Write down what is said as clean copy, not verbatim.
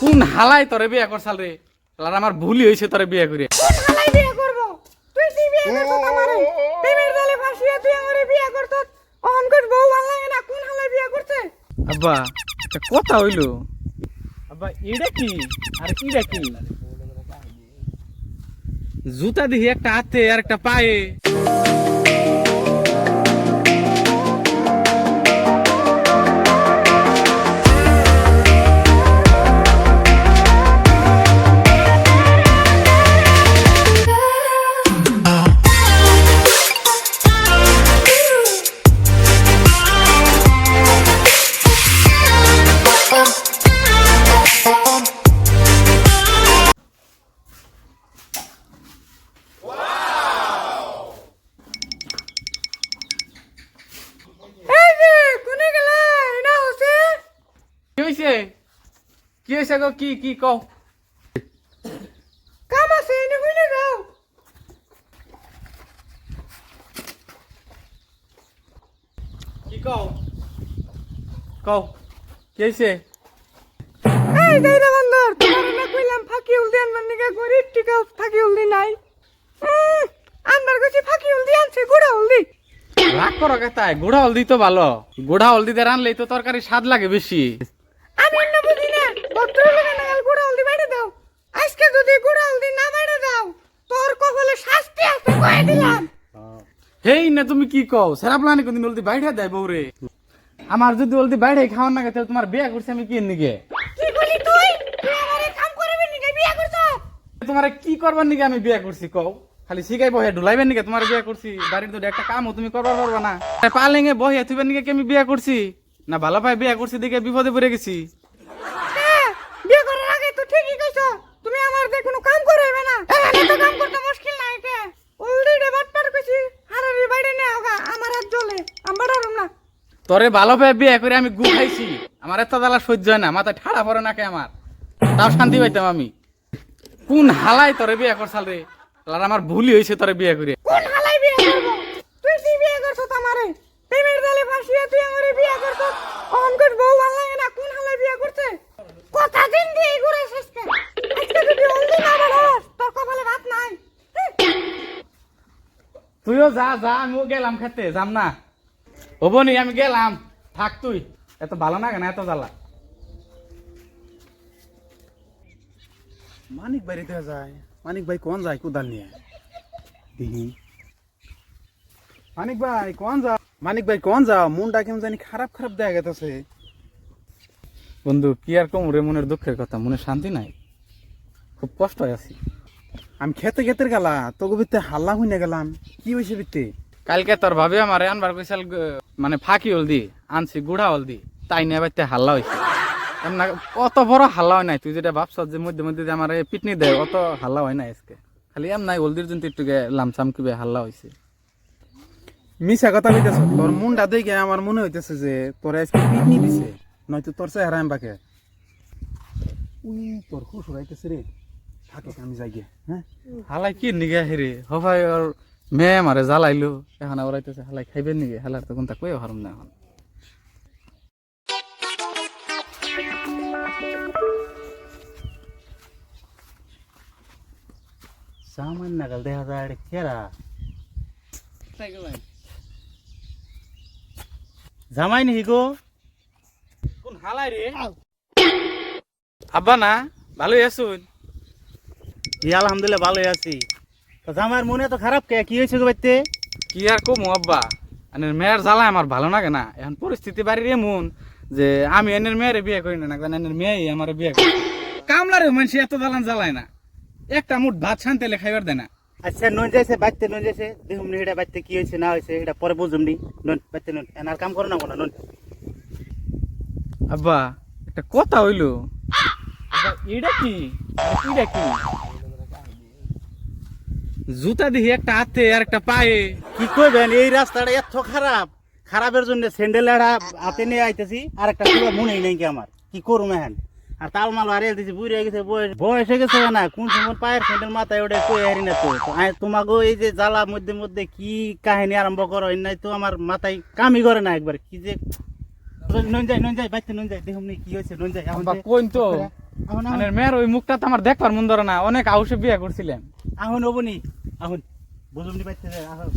কোন হালাই তোরে বিয়া করছাল রে? আর আমার ভুলই হইছে তোরে বিয়া করে। কোন হালাই বিয়ে করব? তুই কি বিয়ে করছস আমারে? প্রেমের জালে ফাঁসিয়া তুই আমারে বিয়ে করছস। অহন কর বউ ভাল লাগে না, কোন হালাই বিয়ে করছে? আব্বা একটা কথা হইলো। আব্বা এটা কি আর কিটা কি? জুতা দেখি একটা হাতে আর একটা পায়ে। এই যে কোনে গেলা? এটা হচ্ছে কি হইছে? কি হইছে গো? কি কি কও? কাম আছে, এনে কইলে যাও। কি কও? কও কি হইছে? এই যাইরা বান্দর, তোমার না কইলাম ফাঁকি উলদি আনবার নিগা গরিব টিকা ফাঁকি উলদি নাই। আনবার কইছি ফাঁকি উলদি আনছে গুড়া উলদি। রাগ করো কেতায়? গুড়া হলদি তো ভালো। গুড়া হলদি দিয়ে রানলেই তো তরকারি স্বাদ লাগে বেশি। আমি না বুঝি না, ভদ্র লোকে নাগাল গুড়া উলদি বাইরে দাও। আজকে যদি গুড়া উলদি না বাইরে দাও, তোর কপালে শাস্তি আছে কয়ে দিলাম। হেই না তুমি কি কও? সেরা প্লানে কোনদিন হলদি বাইরে দেয় বউরে? আমার যদি হলদি বাইরে খাওয়ার না তাহলে তোমার বিয়া করছে আমি কি নিগে? কি বলি তুই? তুই আমারে কাম করবি নিগে বিয়া করছস? তোমার কি করবার নিগে আমি বিয়া করছি কও? খালি শিখাই বহে ঢুলাইবেন নিগে তোমার বিয়া করছি? বাড়ির তো একটা কামও তুমি করবার পারবা না। পালেঙ্গে বহে তুইবেন নিগে কি আমি বিয়া করছি? না ভালো পাই বিয়া করছি দেখে বিপদে পড়ে গেছি। হ্যাঁ, বিয়ে করার আগে তো ঠিকই কইছো। তুমি আমার দিয়ে কোনো কাম করাইবে না। এখানে তো কাম করতে মুশকিল নাই কে? অলরেডি বাটপার কইছি, হারারি বাইরে নে হোগা, আমার হাত জ্বলে। আমরা ডরম না। তোরে ভালো পাই বিয়া করে আমি গু খাইছি। আমার এত জ্বালা সহ্য হয় না, মাথায় ঠাড়া পড়ে নাকে আমার। তাও শান্তি পাইতাম আমি। কোন হালাই তোরে বিয়া করছাল রে? আর আমার ভুলই হইছে তোরে বিয়া করে। কোন হালাই বিয়ে করব? তুই কি বিয়ে করছস আমারে? প্রেমের জালে ফাঁসিয়া তুই আমারে বিয়ে করছস। অহন কর বউ ভাল লাগে না, কোন হালাই বিয়ে করছে? কথা দিন দিয়ে ঘুরে শেষকে। আজকে যদি অলদি না বাড়াস, তোর কপালে ভাত নাই। তুইও যা যা, আমিও গেলাম খেতে, যাম না। হবো নি আমি গেলাম, থাক তুই। এত ভালো না কেন এত জ্বালা? মানিক ভাই রেখে যায়। মানিক ভাই কোন যায় কোদাল নিয়ে দেখি। মানিক ভাই কোন যাও? মানিক ভাই কোন যাও? মনটা কেমন জানি খারাপ খারাপ দেখা গেছে। বন্ধু কি আর কম রে, মনের দুঃখের কথা, মনে শান্তি নাই, খুব কষ্ট আছি। আমি খেতে খেতে গেলা তোকে ভিতরে হাল্লা হইনে গেলাম। কি হয়েছে ভিতরে? কালকে তোর ভাবে আমার আনবার কইসাল মানে ফাঁকি হলদি আনছি, গুড়া হলদি, তাই নিয়ে বাইতে হাল্লা হয়েছে। এমনা অত বড় হাল্লা হয় নাই, তুই যেটা ভাবছ যে মধ্যে মধ্যে যে আমার পিটনি দেয়, অত হাল্লা হয় নাই আজকে। খালি এম নাই হলদির জন্য একটু লামসাম কিবে হাল্লা হয়েছে। মিশা কথা কইতেছ। তোর মনটা দেখে আমার মনে হইতেছে যে তোর আজকে পিটনি দিছে, নয়তো তোর চেহারা আমি বাকে। তোর খুশ হইতেছে রে। থাকে আমি যাই গিয়ে। হ্যাঁ হালাই কি নিগে হেরে হবাই ওর মেয়ে মারে জ্বালাইলো, এখন আবার আইতেছে হালাই খাইবেন নিগে। হালার তো কোনটা কই হারুম না এখন। সামান্য নাগাল দেখা যায় এটা কেরা? জামাই নাকি গো? কোন হালাই রে? আব্বা না ভালোই আছুন? আলহামদুলিল্লাহ ভালোই আছি। তো জামাইয়ের মনে তো খারাপ কে? কি হয়েছে গো বাইতে? কি আর কমু আব্বা, এনের মেয়ের জ্বালায় আমার ভালো লাগে না। এখন পরিস্থিতি বাড়ির এমন যে আমি এনের মেয়েরে বিয়ে করি না, এনের মেয়ে আমার বিয়ে করি। কামলারে মানুষ এত জ্বালান জ্বালায় না, একটা মুঠ ভাত শান্তিলে খাইবার দেয় না। আচ্ছা নন যাইছে বাইতে নন যাইছে দেখুন নি এটা বাইতে কি হয়েছে না হয়েছে এটা পরে বুঝুম নি। নন বাইতে নন এনার কাম করো না কোনো নন। আব্বা একটা কথা হইলো। আব্বা এটা কি এটা কি? জুতা দেখি একটা হাতে আর একটা পায়ে। কি কইবেন এই রাস্তাটা এত খারাপ, খারাপের জন্য স্যান্ডেল এড়া হাতে নিয়ে আইতেছি আর একটা পুরো মনেই নাই কি আমার কি করুম এখন। আর তাল মাল হারিয়ে দিছি, বুড়ি হয়ে গেছে, বয়স বয়স হয়ে গেছে না, কোন সময় পায়ের স্যান্ডেল মাথায় ওটা কই হারি না তো। তোমাকে এই যে জ্বালা মধ্যে মধ্যে কি কাহিনী আরম্ভ করো নাই তো আমার মাথায় কামই করে না একবার। কি যে নন যাই বাইতে নন যাই দেখুন নি কি হয়েছে নন যাই এখন আব্বা কইন তো আহুন মানে মেয়ের ওই মুখটা তো আমার দেখবার মন ধরে না, অনেক আউসে বিয়ে করছিলেন। আহুন হবনি আহুন বুঝুমনি পাইতেছে আহুন